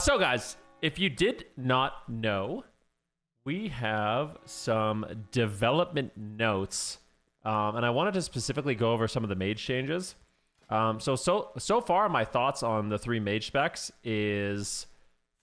So guys, if you did not know, we have some development notes, and I wanted to specifically go over some of the mage changes. So far, my thoughts on the 3 mage specs is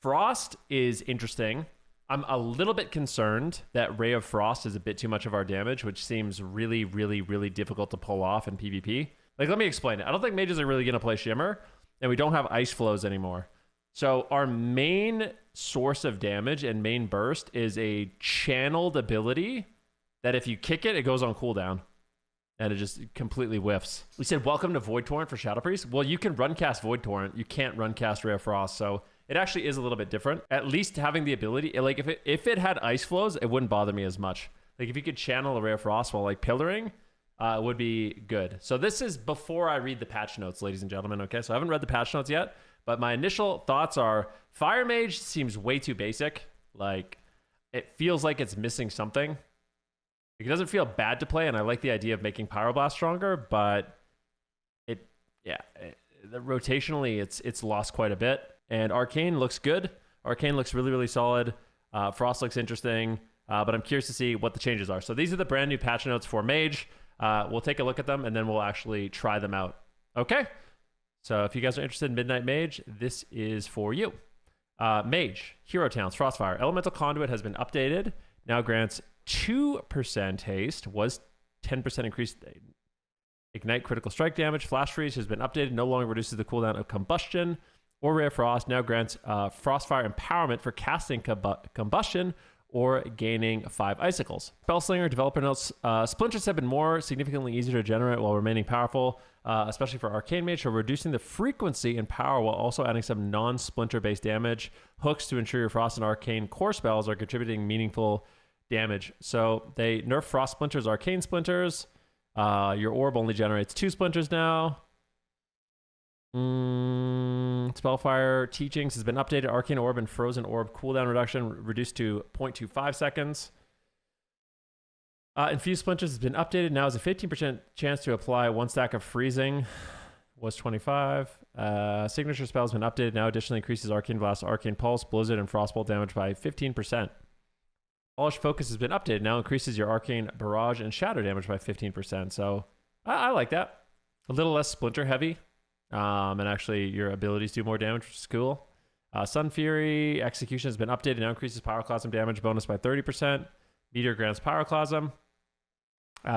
Frost is interesting. I'm a little bit concerned that Ray of Frost is a bit too much of our damage, which seems really difficult to pull off in PvP. Like, let me explain it. I don't think mages are really going to play Shimmer, and we don't have ice flows anymore. So our main source of damage and main burst is a channeled ability that if you kick it, it goes on cooldown. And it just completely whiffs. We said, welcome to Void Torrent for Shadow Priest. Well, you can run cast Void Torrent. You can't run cast Ray of Frost. So it actually is a little bit different. At least having the ability, like if it had ice flows, it wouldn't bother me as much. Like if you could channel a Ray of Frost while like pillaring, it would be good. So this is before I read the patch notes, ladies and gentlemen. Okay, so I haven't read the patch notes yet. But my initial thoughts are Fire Mage seems way too basic. Like, it feels like it's missing something. It doesn't feel bad to play, and I like the idea of making Pyroblast stronger, but rotationally, it's lost quite a bit. And Arcane looks good. Arcane looks really solid. Frost looks interesting, but I'm curious to see what the changes are. So these are the brand new patch notes for Mage. We'll take a look at them, and then we'll actually try them out. Okay? So if you guys are interested in Midnight Mage, this is for you. Mage, Hero Talents, Frostfire. Elemental Conduit has been updated. Now grants 2% haste, was 10% increased ignite critical strike damage. Flash Freeze has been updated, no longer reduces the cooldown of Combustion or Ray of Frost. Now grants Frostfire Empowerment for casting Combustion or gaining 5 icicles. Spellslinger, developer notes, splinters have been more significantly easier to generate while remaining powerful, especially for Arcane Mage, so reducing the frequency and power while also adding some non-splinter based damage. Hooks to ensure your Frost and Arcane core spells are contributing meaningful damage. So they nerf Frost Splinters, Arcane Splinters. Your orb only generates 2 splinters now. Spellfire Teachings has been updated. Arcane Orb and Frozen Orb cooldown reduction reduced to 0.25 seconds. Infused Splinters has been updated. Now has a 15% chance to apply 1 stack of freezing. Was 25. Signature Spell has been updated. Now additionally increases Arcane Blast, Arcane Pulse, Blizzard, and Frostbolt damage by 15%. Polish Focus has been updated. Now increases your Arcane Barrage and Shadow damage by 15%. So I like that. A little less splinter heavy. And actually your abilities do more damage, which is cool. Sun Fury Execution has been updated. Now increases Pyroclasm damage bonus by 30%. Meteor grants Pyroclasm.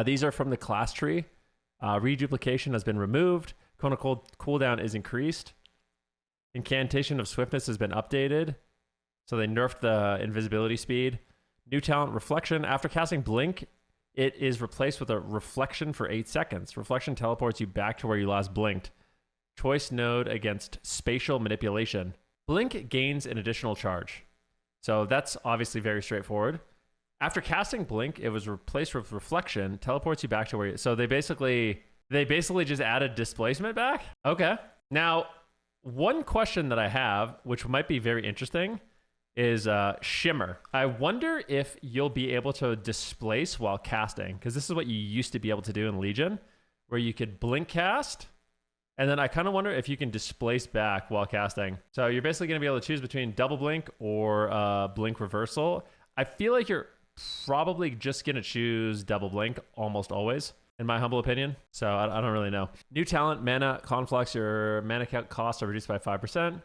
These are from the class tree. Reduplication has been removed. Cone of cooldown is increased. Incantation of Swiftness has been updated. So they nerfed the invisibility speed. New talent Reflection. After casting Blink, it is replaced with a Reflection for 8 seconds. Reflection teleports you back to where you last blinked. Choice node against spatial manipulation. Blink gains an additional charge. So that's obviously very straightforward. After casting Blink, it was replaced with Reflection, teleports you back to where you... So they basically just added displacement back? Okay. Now, one question that I have, which might be very interesting, is Shimmer. I wonder if you'll be able to displace while casting, because this is what you used to be able to do in Legion, where you could Blink cast... And then I kind of wonder if you can displace back while casting. So you're basically going to be able to choose between double blink or blink reversal. I feel like you're probably just going to choose double blink almost always, in my humble opinion. So I don't really know. New talent, Mana Conflux. Your mana costs are reduced by 5%.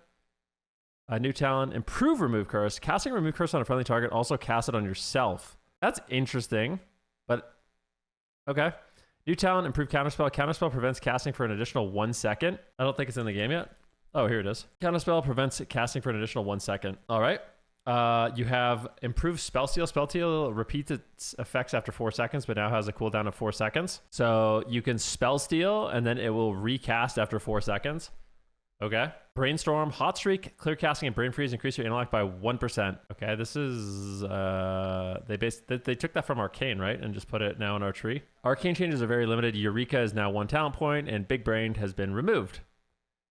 New talent, Improve Remove Curse. Casting Remove Curse on a friendly target, also cast it on yourself. That's interesting, but okay. New talent, Improve Counterspell. Counterspell prevents casting for an additional 1 second. I don't think it's in the game yet. Oh, here it is. Counterspell prevents casting for an additional 1 second. All right. You have Improved Spellsteal. Spellsteal repeats its effects after 4 seconds, but now has a cooldown of 4 seconds. So you can Spellsteal, and then it will recast after 4 seconds. Okay. Brainstorm, Hot Streak, Clear Casting, and Brain Freeze increase your intellect by 1%. Okay, this is... They took that from Arcane, right? And just put it now in our tree. Arcane changes are very limited. Eureka is now 1 talent point, and Big Brain has been removed.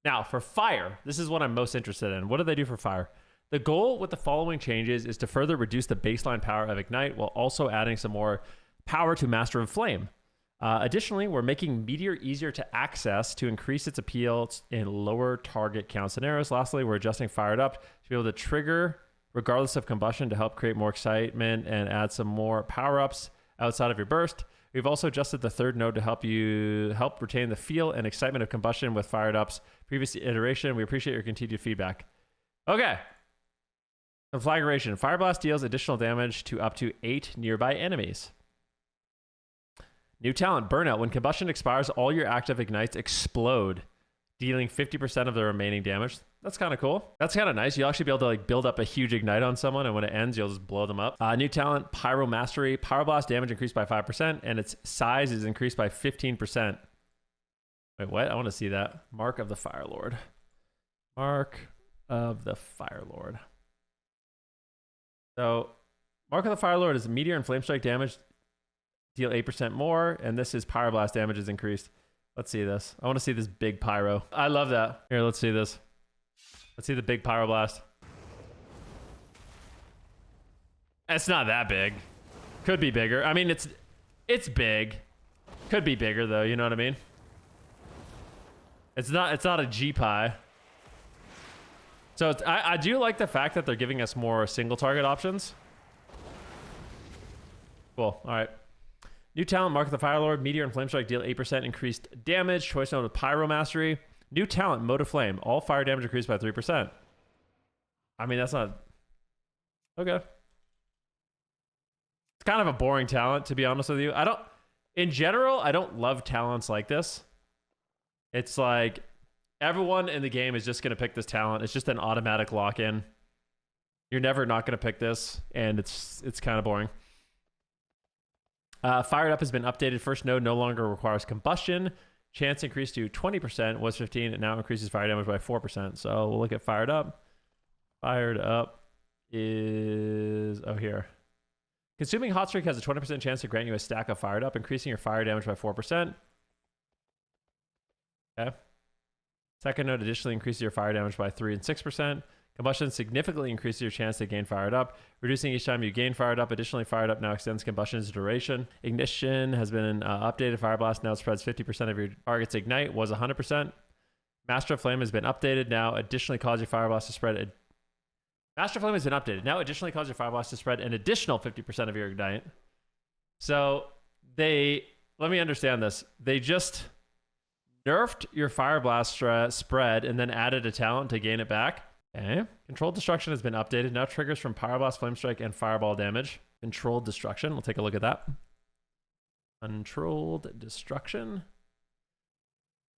Now, for Fire, this is what I'm most interested in. What do they do for Fire? The goal with the following changes is to further reduce the baseline power of Ignite while also adding some more power to Master of Flame. Additionally, we're making Meteor easier to access to increase its appeal in lower target count scenarios. Lastly, we're adjusting Fired Up to be able to trigger regardless of combustion to help create more excitement and add some more power-ups outside of your burst. We've also adjusted the third node to help retain the feel and excitement of combustion with Fired Up's previous iteration. We appreciate your continued feedback. Okay. Conflagration. Fire Blast deals additional damage to up to 8 nearby enemies. New talent, Burnout. When combustion expires, all your active ignites explode, dealing 50% of the remaining damage. That's kind of cool. That's kind of nice. You'll actually be able to like build up a huge ignite on someone, and when it ends, you'll just blow them up. New talent, Pyro Mastery. Power Blast damage increased by 5%, and its size is increased by 15%. Wait, what? I want to see that. Mark of the Fire Lord. Mark of the Fire Lord. So, Mark of the Fire Lord is Meteor and Flame Strike damage. Deal 8% more, and this is Pyro Blast damage is increased. Let's see this. I want to see this big pyro. I love that. Here, let's see this. Let's see the big Pyro Blast. It's not that big. Could be bigger. I mean, it's big. Could be bigger though, you know what I mean? It's not a G-Pie. So I do like the fact that they're giving us more single target options. Cool. All right. New talent, Mark of the Fire Lord. Meteor and Flame Strike deal 8% increased damage. Choice node with Pyro Mastery. New talent, Mode of Flame. All fire damage increased by 3%. I mean, that's not... Okay. It's kind of a boring talent, to be honest with you. In general, I don't love talents like this. It's like, everyone in the game is just going to pick this talent. It's just an automatic lock-in. You're never not going to pick this, and it's kind of boring. Fired Up has been updated. First node no longer requires combustion. Chance increased to 20%, was 15. It now increases fire damage by 4%. So we'll look at Fired Up. Fired Up is... Oh, here. Consuming Hot Streak has a 20% chance to grant you a stack of Fired Up, increasing your fire damage by 4%. Okay. Second node additionally increases your fire damage by 3 and 6%. Combustion significantly increases your chance to gain Fired Up, reducing each time you gain Fired Up. Additionally, Fired Up now extends combustion's duration. Ignition has been updated. Fire Blast now spreads 50% of your target's ignite, was 100%. Master of Flame has been updated. Now additionally cause your Fire Blast to spread... Master of Flame has been updated. Now additionally cause your Fire Blast to spread an additional 50% of your ignite. So they... Let me understand this. They just nerfed your Fire Blast spread and then added a talent to gain it back. Okay. Controlled Destruction has been updated. Now triggers from Pyro Blast, Flame Strike, and Fireball damage. Controlled Destruction. We'll take a look at that. Controlled Destruction.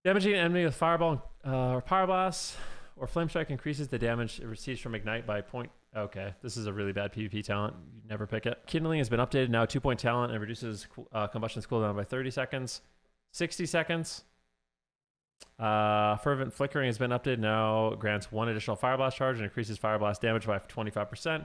Damaging an enemy with Fireball or Pyro Blast or Flame Strike increases the damage it receives from Ignite by point. Okay, this is a really bad PvP talent. You never pick it. Kindling has been updated. Now 2-point talent and reduces combustion's cooldown by 30 seconds. 60 seconds. Fervent Flickering has been updated. Now grants 1 additional Fire Blast charge and increases Fire Blast damage by 25%.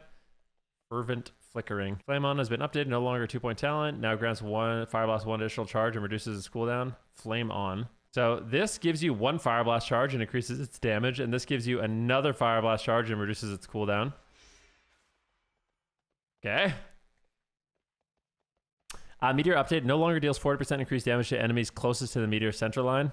Fervent Flickering. Flame On has been updated. No longer 2-point talent. Now grants 1 Fire Blast 1 additional charge and reduces its cooldown. Flame On. So this gives you 1 Fire Blast charge and increases its damage, and this gives you another Fire Blast charge and reduces its cooldown. Okay. Meteor update no longer deals 40% increased damage to enemies closest to the Meteor center line.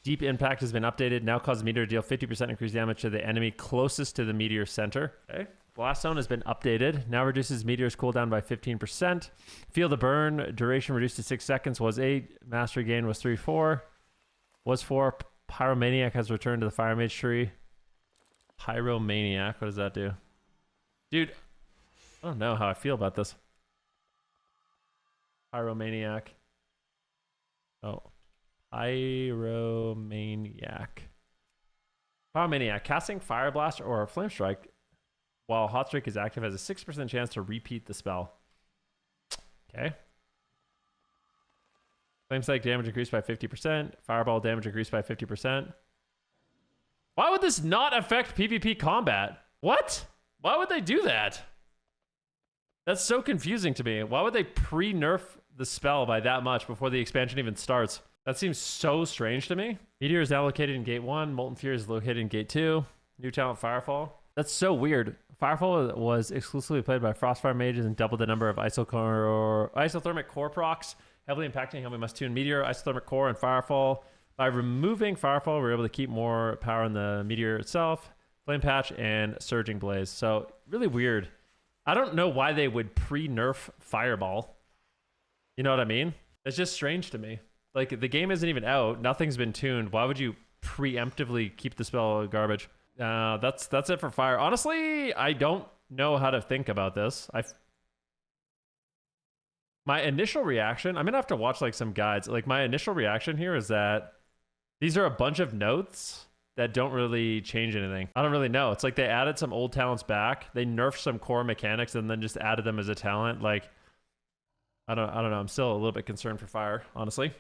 Deep Impact has been updated. Now causes Meteor to deal 50% increased damage to the enemy closest to the Meteor center. Okay. Blast Zone has been updated. Now reduces Meteor's cooldown by 15%. Feel the Burn duration reduced to 6 seconds was 8. Mastery gain was 3-4. Was 4. Pyromaniac has returned to the Fire Mage tree. Pyromaniac, what does that do? Dude, I don't know how I feel about this. Pyromaniac. Oh. Pyromaniac. Pyromaniac. Casting Fire Blast or Flame Strike while Hot Streak is active has a 6% chance to repeat the spell. Okay. Flame Strike damage increased by 50%. Fireball damage increased by 50%. Why would this not affect PvP combat? What? Why would they do that? That's so confusing to me. Why would they pre-nerf the spell by that much before the expansion even starts? That seems so strange to me. Meteor is now located in Gate 1. Molten Fury is located in Gate 2. New talent Firefall. That's so weird. Firefall was exclusively played by Frostfire mages and doubled the number of isothermic core procs heavily impacting how we must tune Meteor, Isothermic Core, and Firefall. By removing Firefall, we're able to keep more power in the Meteor itself, Flame Patch, and Surging Blaze. So really weird. I don't know why they would pre-nerf Fireball. You know what I mean? It's just strange to me. Like, the game isn't even out. Nothing's been tuned. Why would you preemptively keep the spell garbage? That's it for fire. Honestly, I don't know how to think about this. My initial reaction, I'm gonna have to watch like some guides. Like, my initial reaction here is that these are a bunch of notes that don't really change anything. I don't really know. It's like they added some old talents back. They nerfed some core mechanics and then just added them as a talent. Like, I don't know. I'm still a little bit concerned for fire, honestly.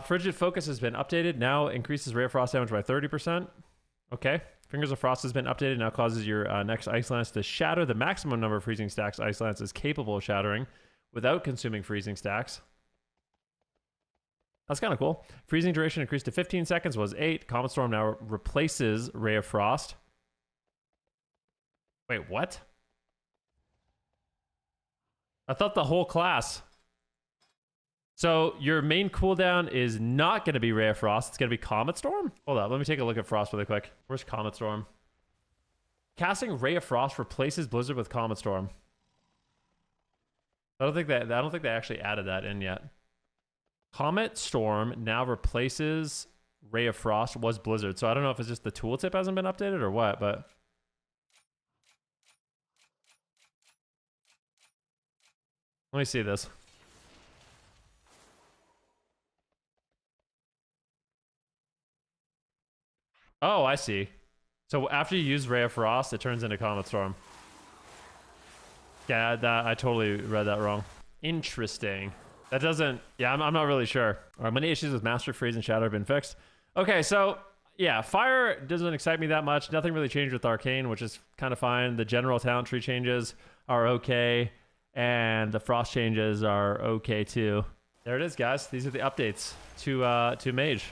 Frigid Focus has been updated. Now increases Ray of Frost damage by 30%. Okay. Fingers of Frost has been updated. Now causes your next Ice Lance to shatter the maximum number of freezing stacks Ice Lance is capable of shattering without consuming freezing stacks. That's kind of cool. Freezing duration increased to 15 seconds, was 8. Comet Storm now replaces Ray of Frost. Wait, what? I thought the whole class. So your main cooldown is not going to be Ray of Frost. It's going to be Comet Storm? Hold up. Let me take a look at Frost really quick. Where's Comet Storm? Casting Ray of Frost replaces Blizzard with Comet Storm. I don't think they actually added that in yet. Comet Storm now replaces Ray of Frost was Blizzard. So I don't know if it's just the tooltip hasn't been updated or what, but let me see this. Oh, I see. So after you use Ray of Frost, it turns into Comet Storm. Yeah, I totally read that wrong. Interesting. That doesn't... Yeah, I'm not really sure. All right, many issues with Master Freeze and Shadow have been fixed. Okay, so... Yeah, Fire doesn't excite me that much. Nothing really changed with Arcane, which is kind of fine. The general talent tree changes are okay. And the Frost changes are okay, too. There it is, guys. These are the updates to Mage.